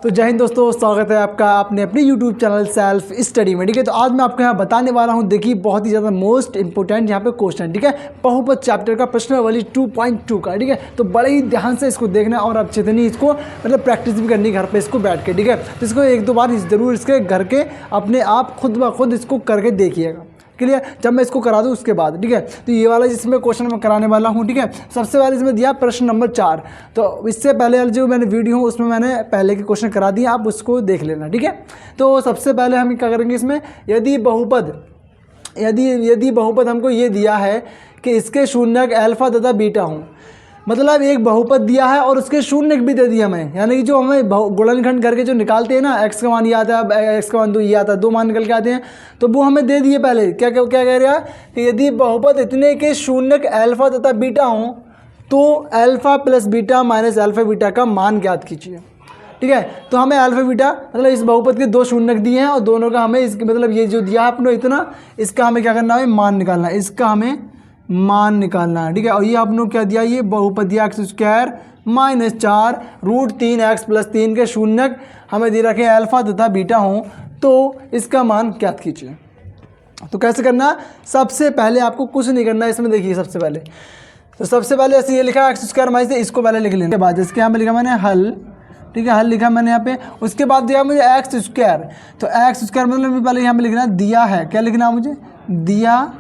तो जय हिंद दोस्तों, स्वागत है आपका अपने अपने YouTube चैनल सेल्फ स्टडी में। ठीक है, तो आज मैं आपको यहाँ बताने वाला हूँ, देखिए बहुत ही ज़्यादा मोस्ट इंपोर्टेंट यहाँ पे क्वेश्चन। ठीक है, बहुपद चैप्टर का प्रश्नावली 2.2 का। ठीक है, तो बड़े ही ध्यान से इसको देखना और अच्छे से नहीं इसको मतलब प्रैक्टिस भी करनी घर पे इसको बैठ के। ठीक है, तो इसको एक दो बार ज़रूर इसके घर के अपने आप खुद ब खुद इसको करके देखिएगा। क्लियर, जब मैं इसको करा दूँ उसके बाद। ठीक है, तो ये वाला जिसमें क्वेश्चन मैं कराने वाला हूँ। ठीक है, सबसे पहले इसमें दिया प्रश्न नंबर 4। तो इससे पहले वाली जो मैंने वीडियो हूँ उसमें मैंने पहले के क्वेश्चन करा दिए, आप उसको देख लेना। ठीक है, तो सबसे पहले हम क्या करेंगे इसमें, यदि बहुपद हमको ये दिया है कि इसके शून्यक अल्फा तथा बीटा हों, मतलब एक बहुपद दिया है और उसके शून्य भी दे दिया हमें, यानी कि जो हमें गुणनखंड करके जो निकालते हैं ना, x का मान ये आता है, x का मान 2 ये आता है, 2 मान निकल के आते हैं, तो वो हमें दे दिए पहले। क्या कह रहा है कि यदि बहुपद इतने के शून्यक अल्फा तथा बीटा हों तो alpha plus beta minus alpha beta का मान ज्ञात कीजिए। ठीक है, तो हमें अल्फा बीटा मतलब इस बहुपद के 2 शून्यक दिए हैं और दोनों का हमें इस मतलब ये जो दिया है अपने इतना, इसका हमें क्या करना है, मान निकालना है, इसका हमें मान निकालना है। ठीक है, और ये आपने क्या दिया, ये बहुपद दिया x² minus 4 root 3x plus 3 के शून्यक हमें दे रखे अल्फा तथा बीटा हों तो इसका मान ज्ञात कीजिए। तो कैसे करना, सबसे पहले आपको कुछ नहीं करना है इसमें। देखिए सबसे पहले ऐसे ये लिखा x² माइनस, इसको पहले लिख लेने के बाद इसके यहाँ पे लिखा मैंने हल। ठीक है, हल लिखा मैंने यहाँ पे, उसके बाद दिया मुझे x²। तो x² मतलब पहले यहाँ पे लिखना दिया है, क्या लिखना मुझे, दिया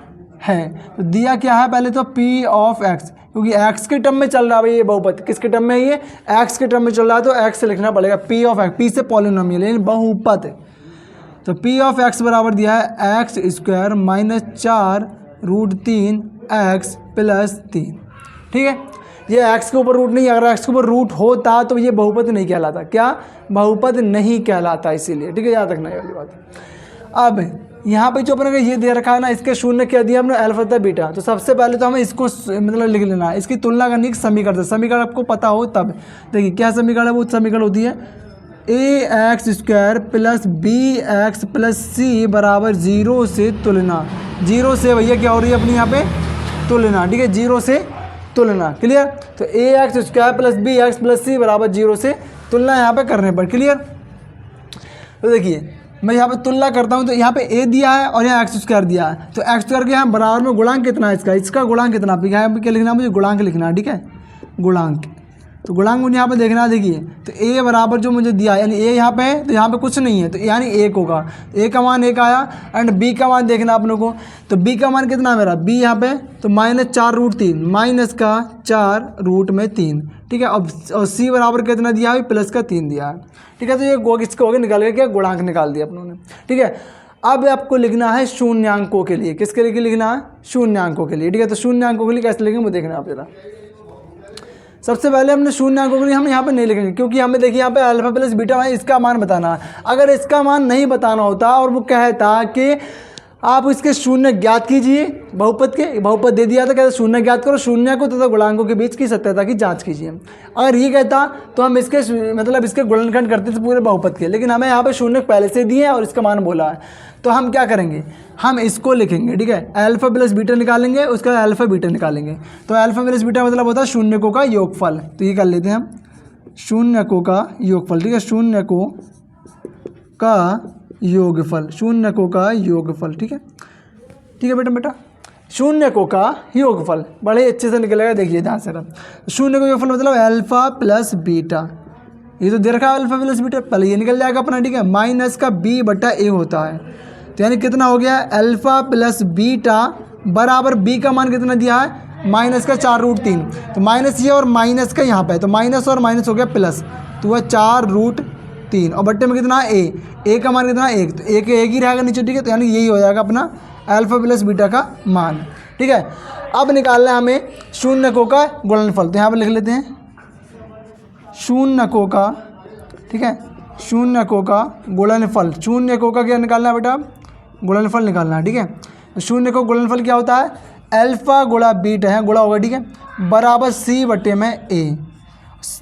है। तो दिया क्या है, पहले तो p ऑफ x, क्योंकि x के टर्म में चल रहा है ये बहुपद, किसके टर्म में, ये x के टर्म में चल रहा है, तो x से लिखना पड़ेगा p ऑफ x, p से पॉलिनोमियल यानी बहुपद। तो p ऑफ x बराबर दिया है x² minus 4 root 3x plus 3। ठीक है, ये x के ऊपर रूट नहीं, अगर x के ऊपर रूट होता तो ये बहुपद नहीं कहलाता, क्या बहुपद नहीं कहलाता, इसीलिए। ठीक है, याद रखना ये वाली बात। अब यहाँ पे जो अपने ये दे रखा है ना, इसके शून्य क्या दिया हमने, अल्फा तथा बीटा। तो सबसे पहले तो हमें इसको मतलब लिख लेना है, इसकी तुलना करनी है समीकरण से। समीकरण आपको पता हो तब। देखिए क्या समीकरण है, वो समीकरण होती है ax² plus bx plus c बराबर 0 से तुलना। 0 से भैया क्या हो रही है अपनी यहाँ पे, तुलना। ठीक है, 0 से तुलना। क्लियर, तो ax² plus bx plus c बराबर 0 से तुलना यहाँ पे करने पर। क्लियर, तो देखिए मैं यहाँ पे तुलना करता हूँ, तो यहाँ पे a दिया है और यहाँ x² दिया है, तो x² के यहाँ बराबर में गुणांक कितना है, इसका गुणांक कितना, यहाँ पे क्या लिखना है, मुझे गुणांक लिखना है। ठीक है, गुणांक, तो गुणांक मुझे यहाँ पे देखना है। देखिए तो a बराबर जो मुझे दिया है, यानी a यहाँ पे है तो यहाँ पे कुछ नहीं है, तो यानी 1 होगा, a का मान 1 आया। एंड b का मान देखना अपनों को, तो b का मान कितना है मेरा, b यहाँ पे तो माइनस 4 रूट 3, माइनस का 4 रूट में 3। ठीक है, अब और c बराबर कितना दिया है, प्लस का 3 दिया है। ठीक है, तो ये किसका हो गया, निकाल के क्या गुणांक निकाल दिया अपनों ने। ठीक है, अब आपको लिखना है शून्यांकों के लिए, किसके लिए लिखना है, शून्यांकों के लिए। ठीक है, तो शून्यांकों के लिए कैसे लिखेंगे वो देखना आप जरा। सबसे पहले हमने शून्यांकों के लिए हम यहाँ पे नहीं लिखेंगे, क्योंकि हमें देखिए यहाँ पे अल्फा प्लस बीटा है, इसका मान बताना है। अगर इसका मान नहीं बताना होता और वो कहता कि आप इसके शून्य ज्ञात कीजिए, बहुपद दे दिया था, कहते शून्य ज्ञात करो, शून्य को तथा गुणांकों के बीच की सत्यता की जांच कीजिए। अगर ये कहता तो हम इसके मतलब इसके गुणनखंड करते थे पूरे बहुपद के, लेकिन हमें यहाँ पे शून्य पहले से दिए हैं और इसका मान बोला है, तो हम क्या करेंगे, हम इसको लिखेंगे। ठीक है, अल्फा प्लस बीटा निकालेंगे, उसका अल्फा बीटा निकालेंगे। तो अल्फा प्लस बीटा मतलब होता है शून्यकों का योगफल। तो ये कर लेते हैं हम, शून्यकों का योगफल। ठीक है, शून्यकों का योगफल, शून्यकों का योगफल। ठीक है बेटा, शून्यकों का योगफल बड़े अच्छे से निकलेगा। देखिए ध्यान से, शून्य का योगफल मतलब अल्फा प्लस बीटा, ये तो दे रखा है अल्फा प्लस बीटा, पहले ये निकल जाएगा अपना। ठीक है, माइनस का b बटा a होता है, तो यानी कितना हो गया, अल्फा प्लस बीटा बराबर b का मान कितना दिया है, माइनस का 4 रूट 3। तो माइनस ये और माइनस का यहाँ पे, तो माइनस और माइनस हो गया प्लस, तो वह 4 रूट 3 और बट्टे में कितना है a का मान कितना 1, तो एक ही रहेगा नीचे। ठीक है, तो यानी यही हो जाएगा अपना अल्फा प्लस बीटा का मान। ठीक है, अब निकालना है हमें शून्यकों का गुणनफल, तो यहाँ पर लिख लेते हैं शून्यकों का। ठीक है, शून्यकों का गुणनफल, शून्यकों का क्या निकालना है बेटा, गुणनफल निकालना है। ठीक है, तो शून्यकों गुणनफल क्या होता है, अल्फा गुणा बीटा है, गुणा होगा। ठीक है, बराबर c बटे में a।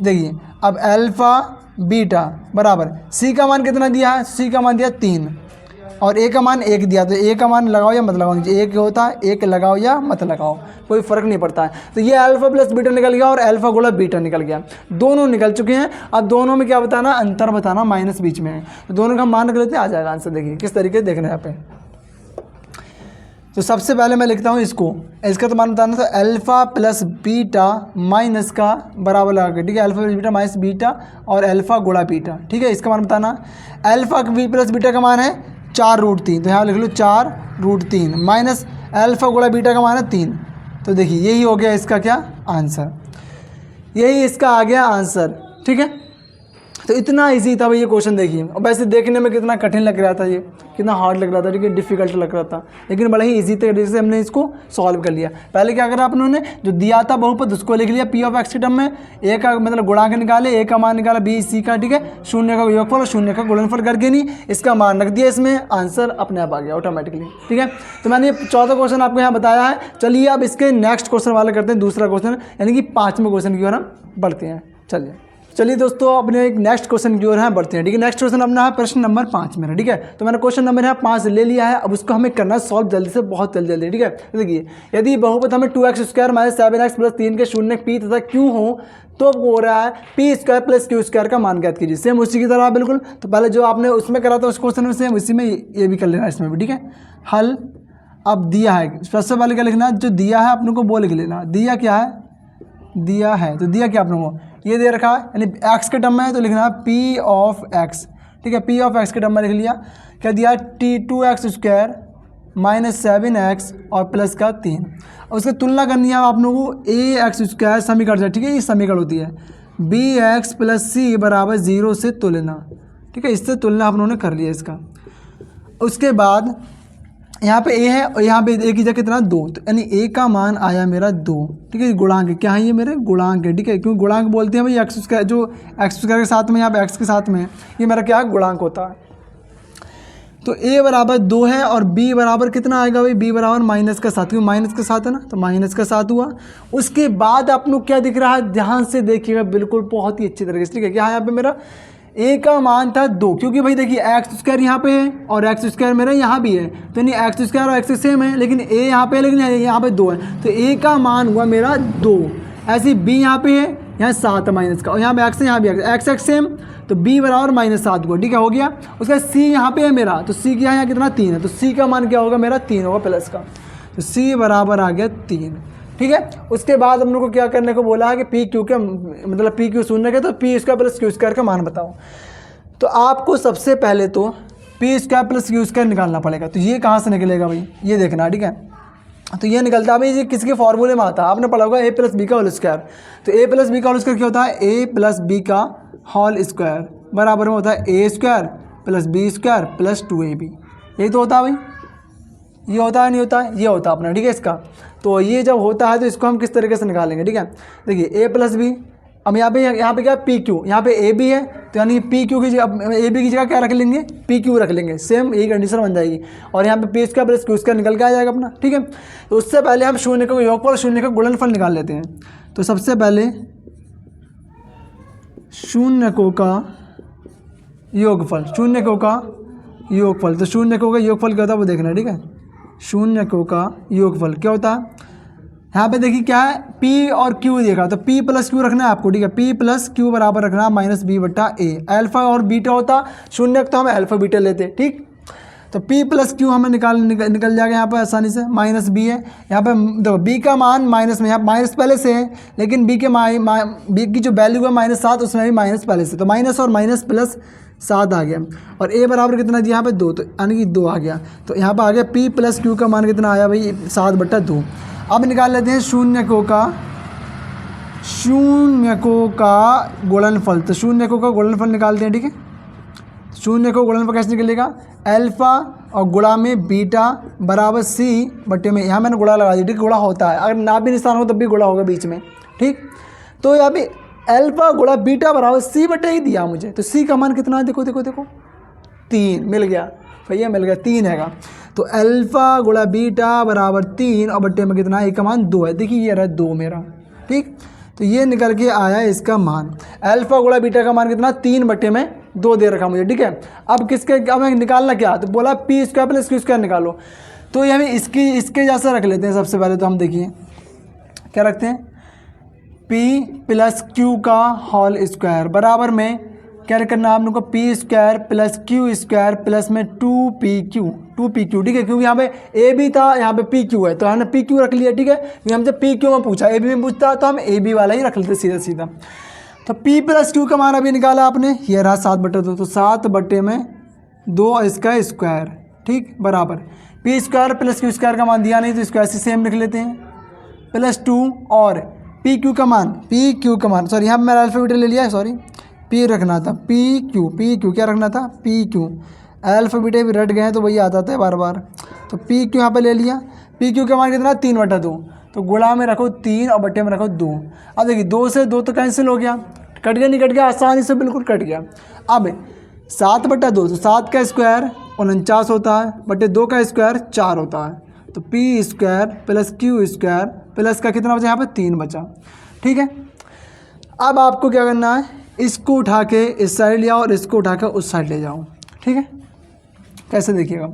देखिए अब अल्फा बीटा बराबर c का मान कितना दिया है, c का मान दिया 3, और ए का मान 1 दिया, तो ए का मान लगाओ या मत लगाओ, नीचे 1 होता है, 1 लगाओ या मत लगाओ, कोई फ़र्क नहीं पड़ता है। तो ये अल्फ़ा प्लस बीटा निकल गया और अल्फ़ा गुणा बीटा निकल गया, दोनों निकल चुके हैं। अब दोनों में क्या बताना, अंतर बताना, माइनस बीच में है, तो दोनों का मान निकल लेते आ जाएगा आंसर। देखिए किस तरीके से देखना है यहाँ पे। तो सबसे पहले मैं लिखता हूँ इसको, इसका तो मान बताना, तो अल्फ़ा प्लस बीटा माइनस का बराबर लगा के, ठीक है, alpha plus beta minus beta और अल्फ़ा गुणा बीटा, ठीक है, इसका मान बताना। अल्फ़ा प्लस बीटा का मान है 4√3, तो यहाँ लिख लो 4√3 माइनस अल्फ़ा गुणा बीटा का मान है 3। तो देखिए यही हो गया इसका क्या आंसर, यही इसका आ गया आंसर, ठीक है। तो इतना इजी था भाई ये क्वेश्चन, देखिए। और वैसे देखने में कितना कठिन लग रहा था, ये कितना हार्ड लग रहा था, ठीक है, डिफिकल्ट लग रहा था, लेकिन बड़ा ही इजी तरीके से हमने इसको सॉल्व कर लिया। पहले क्या करा आपने, जो दिया था बहुपद उसको लिख लिया पी ऑफ एक्स के टर्म में, ए का मतलब गुणांक निकाले, ए का मान निकाला, बी सी का, ठीक है, शून्य का योगफल और शून्य का गुणनफल करके नहीं इसका मान रख दिया, इसमें आंसर अपने आप आ गया ऑटोमेटिकली, ठीक है। तो मैंने ये 14 क्वेश्चन आपको यहाँ बताया है। चलिए अब इसके नेक्स्ट क्वेश्चन वाला करते हैं, दूसरा क्वेश्चन, यानी कि 5वें क्वेश्चन की ओर हम बढ़ते हैं। चलिए दोस्तों अपने एक नेक्स्ट क्वेश्चन की ओर है बढ़ते हैं, ठीक है। नेक्स्ट क्वेश्चन अपना है प्रश्न नंबर 5 मेरा, ठीक है। तो मैंने क्वेश्चन नंबर यहाँ 5 ले लिया है, अब उसको हमें करना है सॉल्व जल्दी से, बहुत जल्दी, ठीक है। देखिए यदि बहुपद हमें 2x² माइनस 7x प्लस 3 के शून्य पी तथा क्यू हो, तो हो रहा है p² प्लस q² का मान ज्ञात कीजिए। सेम उसी की तरह बिल्कुल, तो पहले जो आपने उसमें करा था उस क्वेश्चन में सेम उसी में ये भी कर लेना इसमें भी, ठीक है। हल अब दिया है, सबसे पहले क्या लिखना, जो दिया है अपने को वो लिख लेना। दिया क्या है, दिया है, तो दिया क्या अपने को, ये दे रखा है, यानी x के टर्म में है तो लिखना है p ऑफ x, ठीक है, p ऑफ x के टर्म में लिख लिया। क्या दिया, t2x² माइनस 7x और प्लस का 3। उसकी तुलना करनी है आप लोगों को, ax² समीकरण से, ठीक है, ये समीकरण होती है, bx प्लस c बराबर 0 से तुलना, ठीक है, इससे तुलना आप लोगों ने कर लिया इसका। उसके बाद यहाँ पे a है और यहाँ पे a की जगह कितना 2, तो यानी a का मान आया मेरा 2, ठीक है। गुणांक क्या है, ये मेरे गुणांक है, ठीक है, क्योंकि गुणांक बोलते हैं भाई x² जो x² के साथ में, यहाँ पे x के साथ में ये मेरा क्या गुणांक होता है। तो a बराबर 2 है और b बराबर कितना आएगा भाई, b बराबर माइनस का 7, क्योंकि माइनस का 7 है ना, तो माइनस का 7 हुआ। उसके बाद आप लोग क्या दिख रहा है, ध्यान से देखिएगा बिल्कुल बहुत ही अच्छी तरीके से, ठीक है। क्या है यहाँ पे मेरा a का मान था 2, क्योंकि भाई देखिए x² यहाँ पे है और x² मेरा यहाँ भी है, तो नहीं x² और x सेम है, लेकिन a यहाँ पे है, लेकिन यहाँ पे 2 है, तो a का मान हुआ मेरा 2। ऐसे b यहाँ पे है, यहाँ 7 माइनस का, और यहाँ पे x है, यहाँ भी x सेम, तो b बराबर -7 हुआ, ठीक है, हो गया। उसका c यहाँ पे है मेरा, तो c क्या है, यहाँ कितना 3 है, तो c का मान क्या होगा मेरा 3 होगा प्लस का, तो c बराबर आ गया 3, ठीक है। उसके बाद हम लोग को क्या करने को बोला है कि पी क्यू के मतलब पी क्यू शून्य के, तो p² प्लस q² का मान बताओ। तो आपको सबसे पहले तो p² प्लस q² निकालना पड़ेगा। तो ये कहाँ से निकलेगा भाई, ये देखना, ठीक है। तो ये निकलता है भाई, ये किसके फॉर्मूले में आता है, आपने पढ़ा होगा a प्लस बी का होल स्क्वायर। तो a प्लस बी का होल स्क्वायर क्या होता है, a प्लस बी का होल स्क्वायर बराबर में होता है a² plus b² plus 2ab। यही तो होता है भाई, ये होता है नहीं होता है, ये होता है अपना, ठीक है। इसका तो ये जब होता है तो इसको हम किस तरीके से निकालेंगे, ठीक है। देखिए a प्लस बी, अब यहाँ पे क्या पी क्यू, यहाँ पे ए बी है, तो यानी पी क्यू की जगह ए बी की जगह क्या रख लेंगे, पी क्यू रख लेंगे, सेम यही कंडीशन बन जाएगी। और यहाँ पे p² प्लस q² निकल के आ जाएगा अपना, ठीक है। तो उससे पहले हम शून्य का योगफल और शून्य का गुणनफल निकाल लेते हैं। तो सबसे पहले शून्यकों का योगफल, शून्यकों का योगफल, तो शून्यकों का योगफल क्या होता है वो देखना, ठीक है। शून्यकों का योगफल क्या होता है, यहाँ पे देखिए क्या है, p और q देखा, तो p प्लस q रखना है आपको, ठीक है, p प्लस q बराबर रखना है माइनस b बट्टा a। अल्फा और बीटा होता शून्य, तो हम अल्फा बीटा लेते, ठीक। तो p प्लस q हमें निकल जाएगा यहाँ पर आसानी से, माइनस b है यहाँ पे, देखो b का मान माइनस में, यहाँ माइनस पहले से है, लेकिन b की जो वैल्यू है -7, उसमें भी माइनस पहले से, तो माइनस और माइनस प्लस 7 आ गया। और a बराबर कितना दिया यहाँ पे 2, तो यानी कि 2 आ गया। तो यहाँ पर आ गया p प्लस q का मान कितना आया भाई 7/2। अब निकाल लेते हैं शून्यकों का गुणनफल। तो शून्यकों का गुणनफल निकालते हैं, ठीक है। शून्यकों का गुणनफल कैसे निकलेगा, अल्फा और गुणा में बीटा बराबर c बट्टे में, यहाँ मैंने गुणा लगा दिया, ठीक, गुणा होता है, अगर ना भी निशान हो तब भी गुणा होगा बीच में, ठीक। तो यहाँ पे अल्फा गुणा बीटा बराबर c बट्टे ही दिया मुझे, तो c का मान कितना है, देखो 3 मिल गया भैया, मिल गया 3 हैगा। तो अल्फा गुणा बीटा बराबर 3 और बट्टे में कितना है, एक का मान 2 है, देखिए ये रहा 2 मेरा, ठीक। तो ये निकल के आया इसका मान, अल्फा गुणा बीटा का मान कितना 3/2 दे रखा मुझे, ठीक है। अब किसके, अब निकालना क्या, तो बोला P square plus Q square निकालो। तो ये हमें इसके जैसा रख लेते हैं। सबसे पहले तो हम देखिए क्या रखते हैं, पी प्लस क्यू का होल स्क्वायर बराबर में क्या करना है आप लोग को, P square plus Q square plus में 2pq, ठीक है। क्योंकि यहाँ पे ए बी था, यहाँ पे पी क्यू है, तो हमने पी क्यू रख लिया, ठीक है। क्योंकि हमसे पी क्यू में पूछा, ए बी में पूछता तो हम ए बी वाला ही रख लेते सीधा सीधा। तो p प्लस क्यू का मान अभी निकाला आपने, ये रहा 7/2, तो 7/2 इसका स्क्वायर, ठीक, बराबर P square plus Q square का मान दिया नहीं तो स्क्वायर से सेम लिख लेते हैं, प्लस 2 और पी क्यू का मान सॉरी यहाँ पर मेरा अल्फ़ाबेट ले लिया है, सॉरी पी रखना था, पी क्यू क्या रखना था, पी क्यू। अल्फ़ाबेट भी रट गए हैं तो वही आता था बार बार। तो पी क्यू यहाँ पे ले लिया, पी क्यू का मान कितना 3/2, तो गुणा में रखो 3 और बट्टे में रखो 2। अब देखिए 2 से 2 तो कैंसिल हो गया, कट गया नहीं कट गया, आसानी से बिल्कुल कट गया। अब 7/2 तो 7 का स्क्वायर 49 होता है, बटे 2 का स्क्वायर 4 होता है। तो P square plus Q square plus का कितना बचा, यहाँ पे 3 बचा, ठीक है। अब आपको क्या करना है, इसको उठा के इस साइड ले आओ और इसको उठा के उस साइड ले जाओ, ठीक है। कैसे देखिएगा,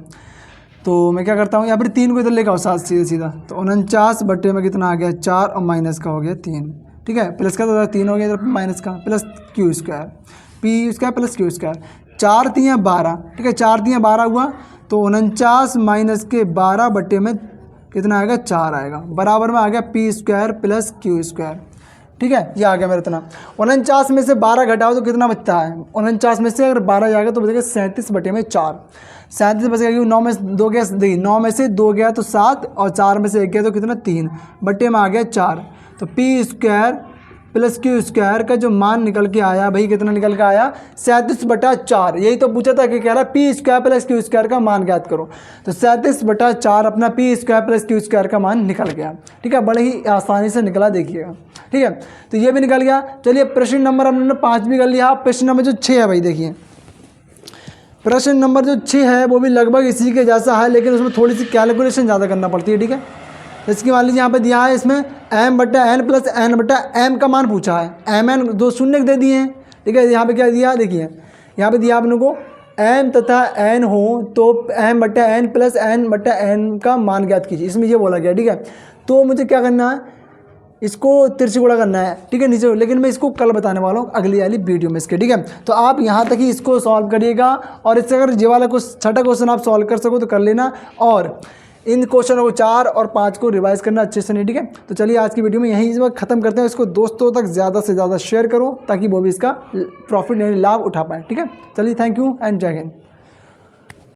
तो मैं क्या करता हूँ, यहाँ पर 3 को इधर लेकर आओ साथ सीधा, तो 49 बट्टे में कितना आ गया 4 और माइनस का हो गया 3, ठीक है। प्लस का तो 3 हो गया, इधर माइनस का, plus Q square, P square plus Q square, 4 3 12, ठीक है, 4 3 12 हुआ, तो 49 माइनस के 12 बट्टे में कितना आएगा 4 आएगा, बराबर में आ गया P square plus Q square, ठीक है। ये आ गया मेरा इतना। 49 में से 12 घटाओ तो कितना बचता है, 49 में से अगर 12 जाएगा तो बचेगा 37/4, 37 बचेगा, क्योंकि 9 में से 2 गया, देखिए 9 में से 2 गया तो 7 और 4 में से 1 गया तो कितना 3, बट्टे में आ गया 4। तो P square plus Q square का जो मान निकल के आया भाई, कितना निकल के आया 37/4। यही तो पूछा था कि कह रहा P square plus Q square का मान ज्ञात करो, तो 37/4 अपना P square plus Q square का मान निकल गया, ठीक है। बड़े ही आसानी से निकला, देखिएगा, ठीक है। तो ये भी निकल गया। चलिए प्रश्न नंबर हमने 5 भी कर लिया। प्रश्न नंबर जो 6 है भाई, देखिए प्रश्न नंबर जो 6 है वो भी लगभग इसी के जैसा है, लेकिन उसमें थोड़ी सी कैलकुलेशन ज़्यादा करना पड़ती है, ठीक है। इसकी मान लीजिए यहाँ पे दिया है, इसमें m/n प्लस n/m का मान पूछा है, mn 2 शून्य दे दिए हैं, ठीक है। यहाँ पे क्या दिया, देखिए यहाँ पे दिया आपने को m तथा n हो तो m/n प्लस n/n का मान ज्ञात कीजिए, इसमें ये बोला गया, ठीक है। तो मुझे क्या करना है, इसको तिरछी गुणा करना है, ठीक है, नीचे, लेकिन मैं इसको कल बताने वाला हूँ अगली वाली वीडियो में इसके, ठीक है। तो आप यहाँ तक ही इसको सॉल्व करिएगा, और इससे अगर ये वाला कुछ छठा क्वेश्चन आप सॉल्व कर सको तो कर लेना, और इन क्वेश्चनों को 4 और 5 को रिवाइज करना अच्छे से, नहीं, ठीक है। तो चलिए आज की वीडियो में यहीं इस वक्त ख़त्म करते हैं। इसको दोस्तों तक ज़्यादा से ज़्यादा शेयर करो ताकि वो भी इसका प्रॉफिट यानी लाभ उठा पाए, ठीक है। चलिए, थैंक यू एंड जय हिंद।